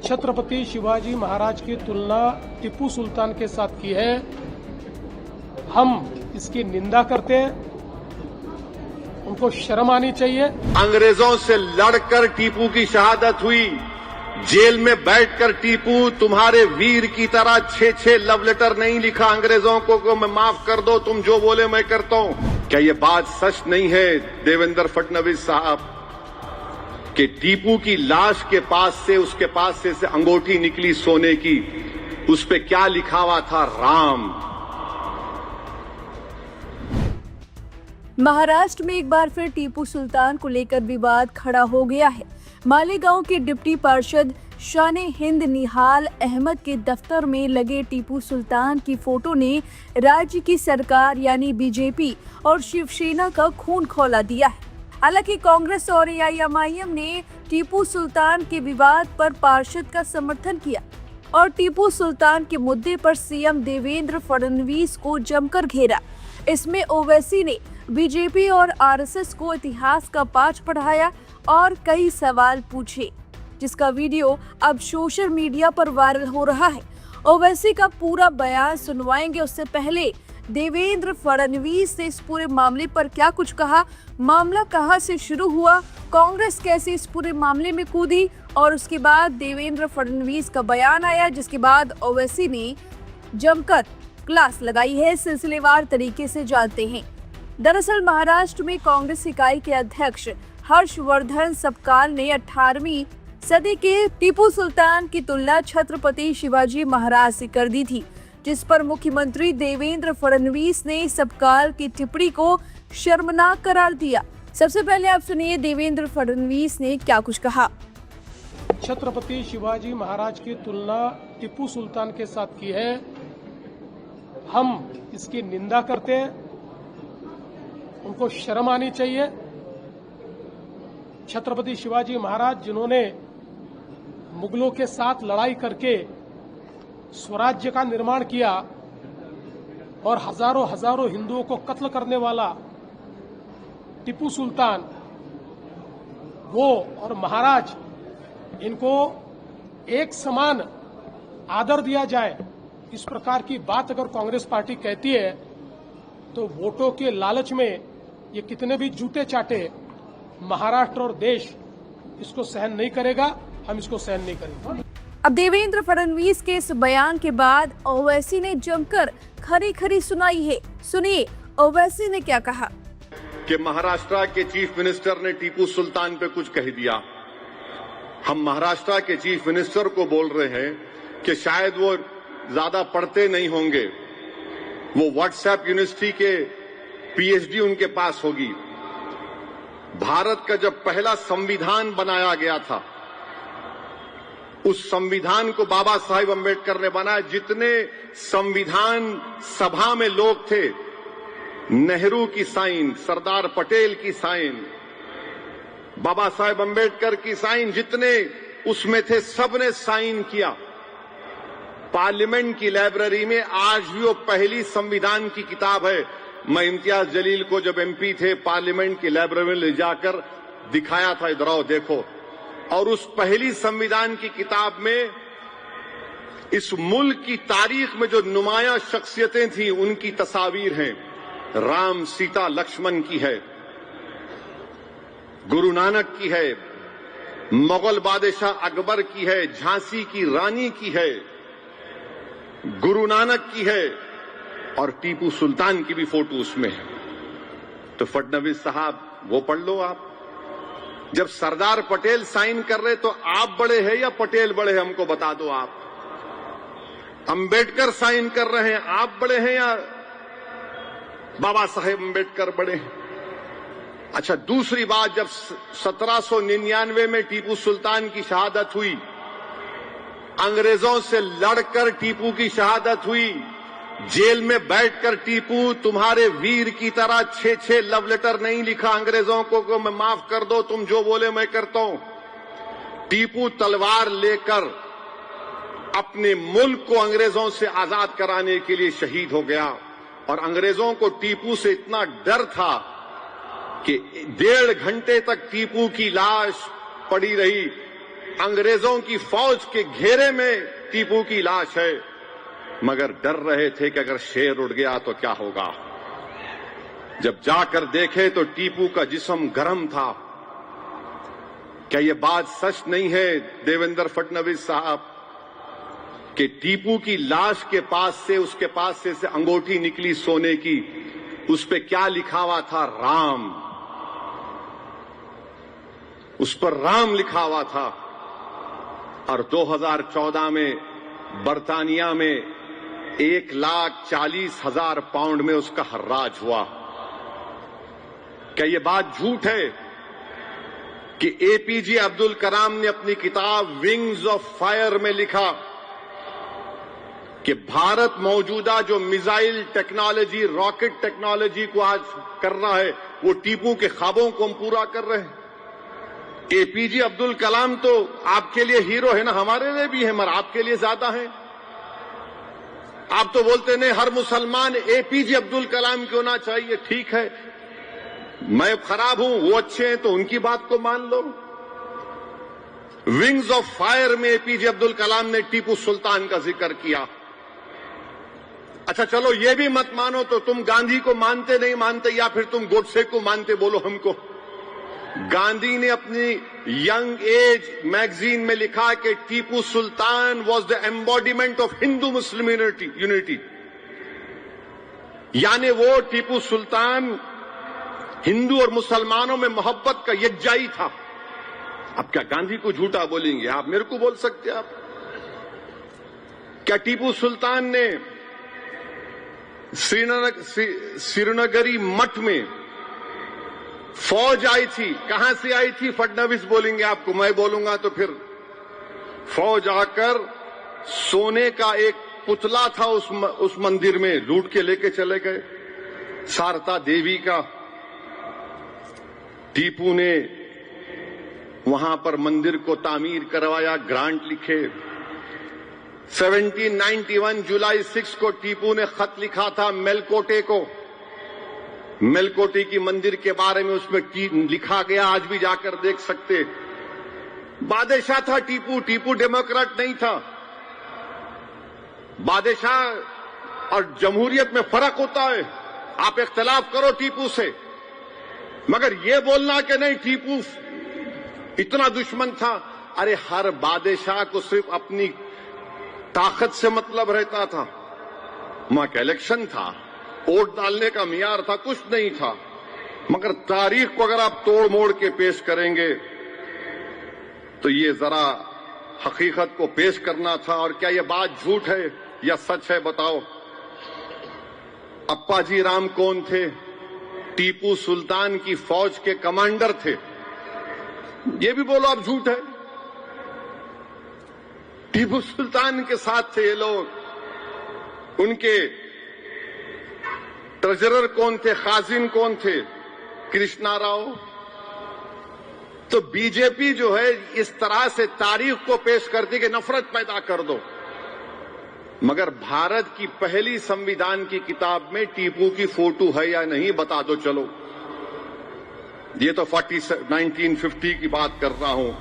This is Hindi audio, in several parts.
छत्रपति शिवाजी महाराज की तुलना टीपू सुल्तान के साथ की है। हम इसकी निंदा करते हैं, उनको शर्म आनी चाहिए। अंग्रेजों से लड़कर टीपू की शहादत हुई, जेल में बैठकर टीपू तुम्हारे वीर की तरह 6 लव लेटर नहीं लिखा अंग्रेजों को मैं माफ कर दो, तुम जो बोले मैं करता हूं। क्या ये बात सच नहीं है देवेंद्र फडणवीस साहब कि टीपू की लाश के पास से उसके पास से अंगूठी निकली सोने की, उस पे क्या लिखा हुआ था? राम। महाराष्ट्र में एक बार फिर टीपू सुल्तान को लेकर विवाद खड़ा हो गया है। मालेगांव के डिप्टी पार्षद शाने हिंद निहाल अहमद के दफ्तर में लगे टीपू सुल्तान की फोटो ने राज्य की सरकार यानी बीजेपी और शिवसेना का खून खौला दिया है। हालांकि कांग्रेस और एआईएमआईएम ने टीपू सुल्तान के विवाद पर पार्षद का समर्थन किया और टीपू सुल्तान के मुद्दे पर सीएम देवेंद्र फडणवीस को जमकर घेरा। इसमें ओवैसी ने बीजेपी और आरएसएस को इतिहास का पाठ पढ़ाया और कई सवाल पूछे, जिसका वीडियो अब सोशल मीडिया पर वायरल हो रहा है। ओवैसी का पूरा बयान सुनवाएंगे, उससे पहले देवेंद्र फडणवीस ने इस पूरे मामले पर क्या कुछ कहा, मामला कहां से शुरू हुआ, कांग्रेस कैसे इस पूरे मामले में कूदी और उसके बाद देवेंद्र फडणवीस का बयान आया, जिसके बाद ओवैसी ने जमकर क्लास लगाई है। सिलसिलेवार तरीके से जानते हैं। दरअसल महाराष्ट्र में कांग्रेस इकाई के अध्यक्ष हर्षवर्धन सपकाल ने 18वीं सदी के टीपू सुल्तान की तुलना छत्रपति शिवाजी महाराज से कर दी थी, जिस पर मुख्यमंत्री देवेंद्र फडणवीस ने सपकाल की टिप्पणी को शर्मनाक करार दिया। सबसे पहले आप सुनिए देवेंद्र फडणवीस ने क्या कुछ कहा। छत्रपति शिवाजी महाराज की तुलना टीपू सुल्तान के साथ की है। हम इसकी निंदा करते हैं, उनको शर्म आनी चाहिए। छत्रपति शिवाजी महाराज जिन्होंने मुगलों के साथ लड़ाई करके स्वराज्य का निर्माण किया और हजारों हिंदुओं को कत्ल करने वाला टीपू सुल्तान, वो और महाराज, इनको एक समान आदर दिया जाए, इस प्रकार की बात अगर कांग्रेस पार्टी कहती है तो वोटों के लालच में ये कितने भी जूते चाटे, महाराष्ट्र और देश इसको सहन नहीं करेगा। हम इसको सहन नहीं करेंगे। अब देवेंद्र फडणवीस के इस बयान के बाद ओवैसी ने जमकर खरी सुनाई है। सुनिए ओवैसी ने क्या कहा। कि महाराष्ट्र के चीफ मिनिस्टर ने टीपू सुल्तान पे कुछ कह दिया। हम महाराष्ट्र के चीफ मिनिस्टर को बोल रहे हैं कि शायद वो ज्यादा पढ़ते नहीं होंगे, वो व्हाट्सएप यूनिवर्सिटी के पीएचडी उनके पास होगी। भारत का जब पहला संविधान बनाया गया था, उस संविधान को बाबा साहेब अम्बेडकर ने बनाया। जितने संविधान सभा में लोग थे, नेहरू की साइन, सरदार पटेल की साइन, बाबा साहेब अम्बेडकर की साइन, जितने उसमें थे सबने साइन किया। पार्लियामेंट की लाइब्रेरी में आज भी वो पहली संविधान की किताब है। मैं इम्तियाज जलील को जब एमपी थे पार्लियामेंट की लाइब्रेरी में ले जाकर दिखाया था, इधर आओ देखो। और उस पहली संविधान की किताब में इस मुल्क की तारीख में जो नुमाया शख्सियतें थी उनकी तस्वीर हैं। राम, सीता, लक्ष्मण की है, गुरु नानक की है, मुगल बादशाह अकबर की है, झांसी की रानी की है, गुरु नानक की है और टीपू सुल्तान की भी फोटो उसमें है। तो फडणवीस साहब वो पढ़ लो आप। जब सरदार पटेल साइन कर रहे तो आप बड़े हैं या पटेल बड़े हैं, हमको बता दो आप। अंबेडकर साइन कर रहे हैं, आप बड़े हैं या बाबा साहेब अंबेडकर बड़े हैं? अच्छा, दूसरी बात, जब 1799 में टीपू सुल्तान की शहादत हुई, अंग्रेजों से लड़कर टीपू की शहादत हुई, जेल में बैठकर टीपू तुम्हारे वीर की तरह 6 लव लेटर नहीं लिखा अंग्रेजों को मैं माफ कर दो, तुम जो बोले मैं करता हूं। टीपू तलवार लेकर अपने मुल्क को अंग्रेजों से आजाद कराने के लिए शहीद हो गया और अंग्रेजों को टीपू से इतना डर था कि 1.5 घंटे तक टीपू की लाश पड़ी रही। अंग्रेजों की फौज के घेरे में टीपू की लाश है, मगर डर रहे थे कि अगर शेर उड़ गया तो क्या होगा। जब जाकर देखे तो टीपू का जिस्म गर्म था। क्या यह बात सच नहीं है देवेंद्र फडणवीस साहब कि टीपू की लाश के पास से, उसके पास से अंगूठी निकली सोने की, उस पे क्या लिखा हुआ था? राम। उस पर राम लिखा हुआ था। और 2014 में बर्तानिया में 1,40,000 पाउंड में उसका हर्राज हुआ। क्या यह बात झूठ है कि एपीजे अब्दुल कलाम ने अपनी किताब विंग्स ऑफ फायर में लिखा कि भारत मौजूदा जो मिसाइल टेक्नोलॉजी, रॉकेट टेक्नोलॉजी को आज कर रहा है, वो टीपू के ख्वाबों को हम पूरा कर रहे हैं। एपीजे अब्दुल कलाम तो आपके लिए हीरो है ना, हमारे लिए भी है, मगर आपके लिए ज्यादा है। आप तो बोलते नहीं हर मुसलमान एपीजे अब्दुल कलाम क्यों ना चाहिए। ठीक है, मैं खराब हूं, वो अच्छे हैं, तो उनकी बात को मान लो। विंग्स ऑफ फायर में एपीजे अब्दुल कलाम ने टीपू सुल्तान का जिक्र किया। अच्छा चलो ये भी मत मानो तो तुम गांधी को मानते नहीं मानते, या फिर तुम गोडसे को मानते, बोलो हमको। गांधी ने अपनी यंग एज मैगजीन में लिखा कि Tipu Sultan was the embodiment of Hindu Muslim unity, यानी वो टीपू सुल्तान हिंदू और मुसलमानों में मोहब्बत का यज्जाई था। अब क्या गांधी को झूठा बोलेंगे? आप मेरे को बोल सकते हैं आप? क्या टीपू सुल्तान ने श्रीनगरी मठ में फौज आई थी? कहां से आई थी? फडणवीस बोलेंगे आपको, मैं बोलूंगा तो फिर फौज आकर सोने का एक पुतला था उस मंदिर में, लूट के लेके चले गए, शारदा देवी का। टीपू ने वहां पर मंदिर को तामीर करवाया, ग्रांट लिखे। 1791 जुलाई 6 को टीपू ने खत लिखा था मेलकोटे को। मेलकोटे की मंदिर के बारे में उसमें लिखा गया, आज भी जाकर देख सकते। बादशाह था टीपू, टीपू डेमोक्रेट नहीं था। बादशाह और जमहूरियत में फर्क होता है। आप इख्तिलाफ करो टीपू से, मगर यह बोलना कि नहीं टीपू इतना दुश्मन था। अरे हर बादशाह को सिर्फ अपनी ताकत से मतलब रहता था। वहां का इलेक्शन था, वोट डालने का मियार था, कुछ नहीं था। मगर तारीख को अगर आप तोड़ मोड़ के पेश करेंगे तो ये जरा हकीकत को पेश करना था। और क्या ये बात झूठ है या सच है? बताओ। अप्पाजी राम कौन थे? टीपू सुल्तान की फौज के कमांडर थे। ये भी बोलो आप झूठ है? टीपू सुल्तान के साथ थे ये लोग। उनके ट्रेजरर कौन थे? खाजिन कौन थे? कृष्णा राव। तो बीजेपी जो है इस तरह से तारीख को पेश करती कि नफरत पैदा कर दो, मगर भारत की पहली संविधान की किताब में टीपू की फोटो है या नहीं बता दो। चलो, ये तो 1950 की बात कर रहा हूं।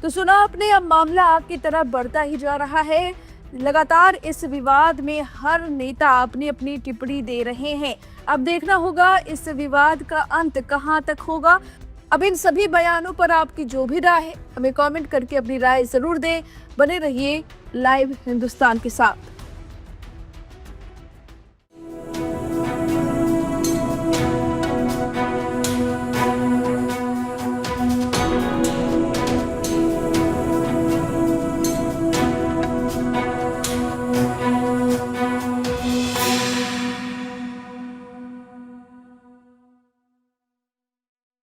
तो सुना आपने, अब मामला आग की तरफ बढ़ता ही जा रहा है। लगातार इस विवाद में हर नेता अपनी अपनी टिप्पणी दे रहे हैं। अब देखना होगा इस विवाद का अंत कहां तक होगा। अब इन सभी बयानों पर आपकी जो भी राय है, हमें कमेंट करके अपनी राय जरूर दें। बने रहिए लाइव हिंदुस्तान के साथ।